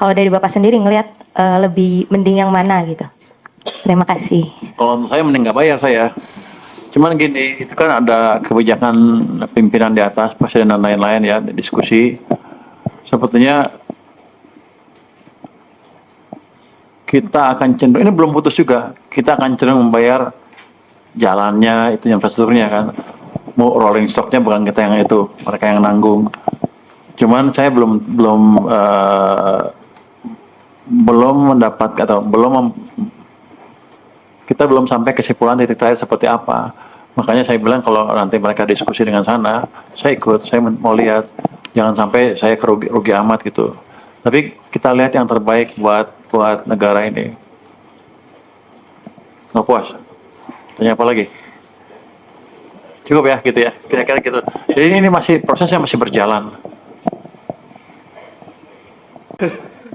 Kalau dari Bapak sendiri ngelihat lebih mending yang mana gitu? Terima kasih. Kalau untuk saya mending nggak bayar saya. Cuman gini, itu kan ada kebijakan pimpinan di atas, presiden dan lain-lain ya, diskusi. Sepertinya kita akan cenderung, ini belum putus juga, kita akan cenderung membayar jalannya, itu infrastrukturnya kan. Mau rolling stocknya bukan kita yang itu, mereka yang nanggung. Cuman saya belum mendapat atau kita belum sampai kesimpulan titik terakhir seperti apa. Makanya saya bilang kalau nanti mereka diskusi dengan sana, saya ikut, saya mau lihat. Jangan sampai saya rugi amat gitu. Tapi kita lihat yang terbaik buat negara ini. Nggak puas? Tanya apa lagi? Cukup ya gitu ya, kira-kira gitu. Jadi ini prosesnya masih berjalan.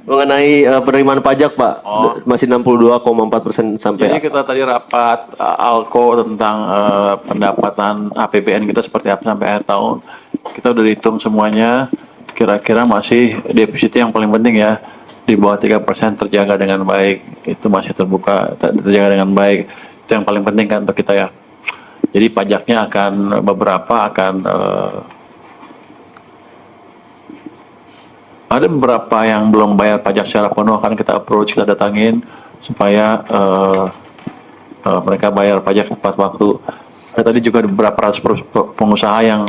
Mengenai penerimaan pajak Pak, masih 62,4% sampai. Jadi kita tadi rapat ALKO tentang pendapatan APBN kita seperti apa sampai akhir tahun. Kita udah hitung semuanya, kira-kira masih defisit yang paling penting ya, di bawah 3% terjaga dengan baik. Itu masih terjaga dengan baik. Itu yang paling penting kan untuk kita ya. Jadi pajaknya akan ada beberapa yang belum bayar pajak secara penuh, akan kita approach, kita datangin supaya mereka bayar pajak tepat waktu. Tadi juga ada beberapa ratus pengusaha yang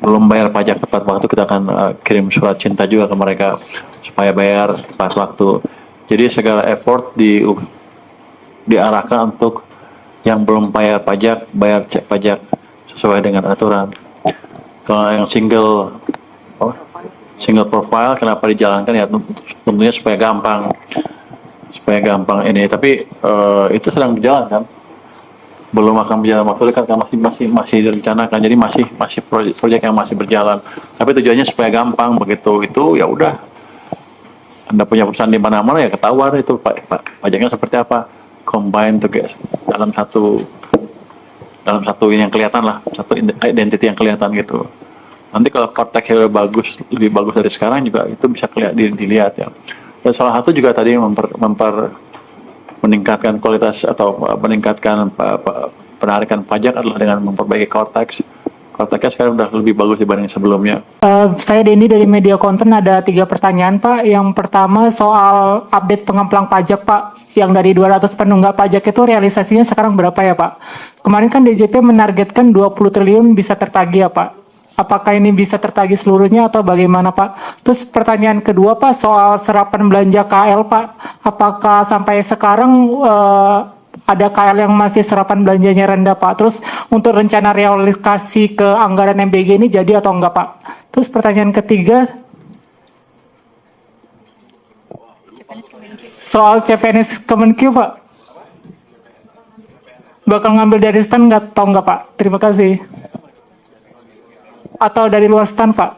belum bayar pajak tepat waktu, kita akan kirim surat cinta juga ke mereka supaya bayar tepat waktu. Jadi segala effort diarahkan untuk yang belum bayar pajak sesuai dengan aturan. Kalau yang single profile kenapa dijalankan ya tentunya supaya gampang ini, tapi itu sedang berjalan kan, belum akan berjalan waktu dekat kan, masih direncanakan, jadi masih proyek yang masih berjalan, tapi tujuannya supaya gampang. Begitu itu ya udah, Anda punya perusahaan di mana-mana ya ketahuan itu pajaknya seperti apa, combine tuh dalam satu ini yang kelihatan lah, satu identity yang kelihatan gitu. Nanti kalau korteknya udah lebih bagus dari sekarang juga itu bisa dilihat ya. Dan salah satu juga tadi meningkatkan kualitas atau meningkatkan penarikan pajak adalah dengan memperbaiki Cortex. Cortexnya sekarang udah lebih bagus dibanding sebelumnya. Saya Denny dari Media Konten, ada 3 pertanyaan Pak. Yang pertama soal update pengemplang pajak Pak. Yang dari 200 penunggak pajak itu realisasinya sekarang berapa ya Pak? Kemarin kan DJP menargetkan 20 triliun bisa tertagih ya Pak. Apakah ini bisa tertagih seluruhnya atau bagaimana Pak? Terus pertanyaan kedua Pak soal serapan belanja KL Pak. Apakah sampai sekarang ada KL yang masih serapan belanjanya rendah Pak? Terus untuk rencana realokasi ke anggaran MBG ini jadi atau enggak Pak? Terus pertanyaan ketiga soal CPNS Kemenkyu Pak. Bakal ngambil dari stan nggak atau enggak Pak? Terima kasih. Atau dari luar stan Pak?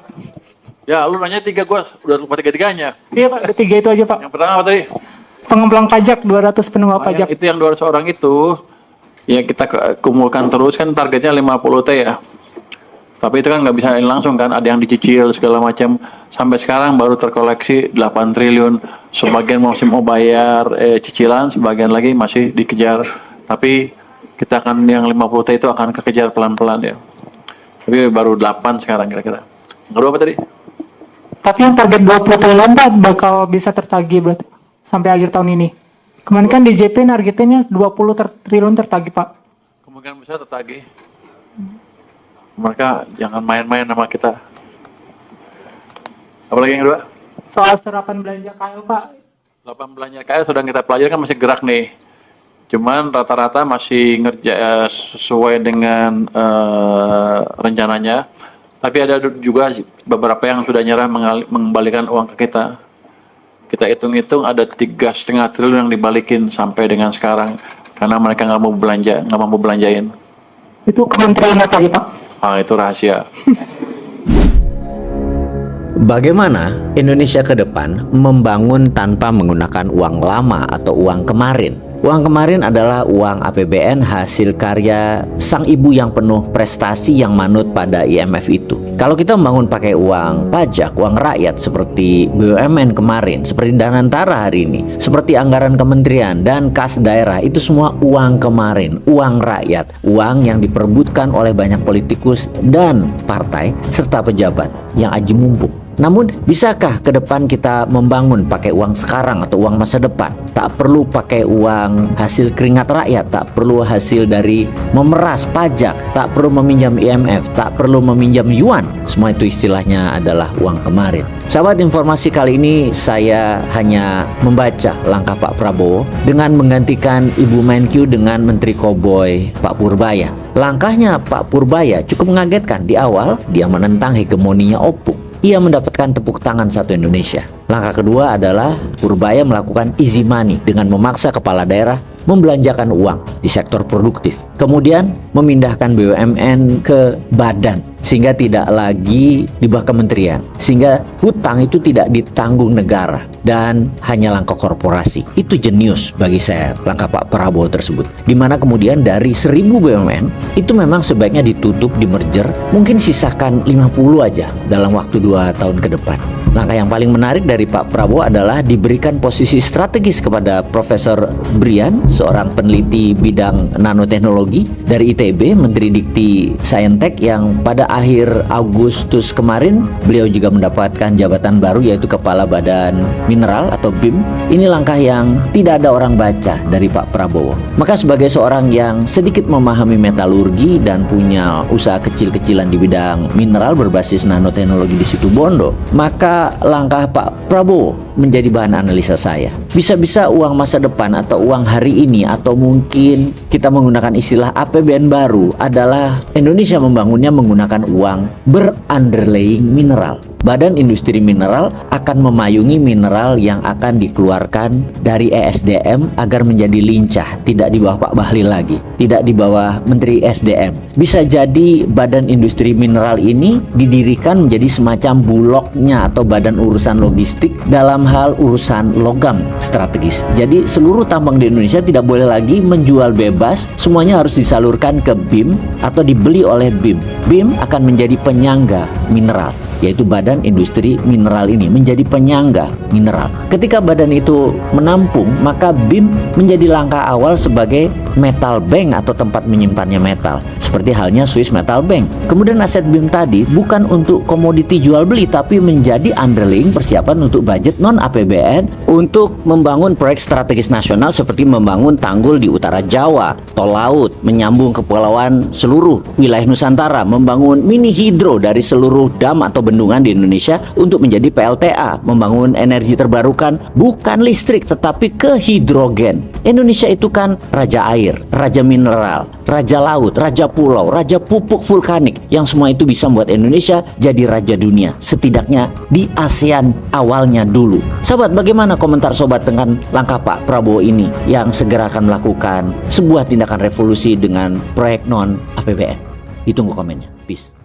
Ya, lu nanya 3, gua udah lupa 3-3-nya. Iya Pak, 3 itu aja Pak. Yang pertama apa tadi? Pengemplang pajak 200 penunggak pajak. Itu yang 200 orang itu ya kita kumpulkan terus, kan targetnya 50 T ya. Tapi itu kan nggak bisa langsung kan, ada yang dicicil segala macam. Sampai sekarang baru terkoleksi 8 triliun. Sebagian masih mau bayar cicilan, sebagian lagi masih dikejar. Tapi kita akan yang 50 T itu akan kekejar pelan-pelan ya. Tapi baru 8 sekarang kira-kira. Kedua apa tadi? Tapi yang target 20 triliun Pak bakal bisa tertagih berarti sampai akhir tahun ini. Kemarin kan DJP nargetnya 20 triliun tertagih Pak. Kemungkinan besar tertagih. Mereka jangan main-main sama kita. Apalagi yang kedua? Soal serapan belanja KL Pak. Serapan belanja KL sudah kita pelajari kan masih gerak nih. Cuman rata-rata masih sesuai dengan rencananya. Tapi ada juga beberapa yang sudah nyerah mengembalikan uang ke kita. Kita hitung-hitung ada 3,5 triliun yang dibalikin sampai dengan sekarang karena mereka nggak mampu belanjain. Itu kementerian apa ya Pak? Itu rahasia. Bagaimana Indonesia ke depan membangun tanpa menggunakan uang lama atau uang kemarin? Uang kemarin adalah uang APBN hasil karya sang ibu yang penuh prestasi yang manut pada IMF itu. Kalau kita membangun pakai uang pajak, uang rakyat seperti BUMN kemarin, seperti Danantara hari ini, seperti anggaran kementerian dan kas daerah, itu semua uang kemarin, uang rakyat, uang yang diperebutkan oleh banyak politikus dan partai serta pejabat yang aji mumpung. Namun, bisakah ke depan kita membangun pakai uang sekarang atau uang masa depan? Tak perlu pakai uang hasil keringat rakyat, tak perlu hasil dari memeras pajak, tak perlu meminjam IMF, tak perlu meminjam yuan. Semua itu istilahnya adalah uang kemarin. Sahabat, informasi kali ini saya hanya membaca langkah Pak Prabowo dengan menggantikan Ibu Menkyu dengan Menteri Koboi Pak Purbaya. Langkahnya Pak Purbaya cukup mengagetkan. Di awal, dia menentang hegemoninya Opung. Ia mendapatkan tepuk tangan satu Indonesia. Langkah kedua adalah Purbaya melakukan easy money dengan memaksa kepala daerah membelanjakan uang di sektor produktif. Kemudian memindahkan BUMN ke badan sehingga tidak lagi di bawah kementerian. Sehingga hutang itu tidak ditanggung negara dan hanya langkah korporasi. Itu jenius bagi saya langkah Pak Prabowo tersebut. Dimana kemudian dari 1000 BUMN itu memang sebaiknya ditutup, di merger, mungkin sisakan 50 aja dalam waktu 2 tahun ke depan. Langkah yang paling menarik dari Pak Prabowo adalah diberikan posisi strategis kepada Profesor Brian, seorang peneliti bidang nanoteknologi dari ITB, Menteri Dikti Saintek, yang pada akhir Agustus kemarin beliau juga mendapatkan jabatan baru yaitu Kepala Badan Mineral atau BIM. Ini langkah yang tidak ada orang baca dari Pak Prabowo. Maka sebagai seorang yang sedikit memahami metalurgi dan punya usaha kecil-kecilan di bidang mineral berbasis nanoteknologi di Situbondo, maka langkah Pak Prabowo menjadi bahan analisa saya. Bisa-bisa uang masa depan atau uang hari ini, atau mungkin kita menggunakan istilah APBN baru, adalah Indonesia membangunnya menggunakan uang berunderlying mineral. Badan Industri Mineral akan memayungi mineral yang akan dikeluarkan dari ESDM agar menjadi lincah, tidak di bawah Pak Bahlil lagi, tidak di bawah Menteri SDM. Bisa jadi Badan Industri Mineral ini didirikan menjadi semacam bulognya atau badan urusan logistik dalam hal urusan logam strategis. Jadi seluruh tambang di Indonesia tidak boleh lagi menjual bebas, semuanya harus disalurkan ke BIM atau dibeli oleh BIM. BIM akan menjadi penyangga mineral, yaitu Badan Industri Mineral ini menjadi penyangga mineral. Ketika badan itu menampung, maka BIM menjadi langkah awal sebagai metal bank atau tempat menyimpannya metal, seperti halnya Swiss Metal Bank. Kemudian aset BIM tadi bukan untuk komoditi jual beli, tapi menjadi underlying persiapan untuk budget non APBN untuk membangun proyek strategis nasional seperti membangun tanggul di utara Jawa, tol laut menyambung kepulauan seluruh wilayah Nusantara, membangun mini hidro dari seluruh dam atau bendungan di Indonesia untuk menjadi PLTA, membangun energi terbarukan, bukan listrik tetapi ke hidrogen. Indonesia itu kan raja air, raja mineral, raja laut, raja pulau, raja pupuk vulkanik, yang semua itu bisa membuat Indonesia jadi raja dunia, setidaknya di ASEAN awalnya dulu. Sahabat, bagaimana komentar sobat dengan langkah Pak Prabowo ini yang segera akan melakukan sebuah tindakan revolusi dengan proyek non APBN? Ditunggu komennya. Peace.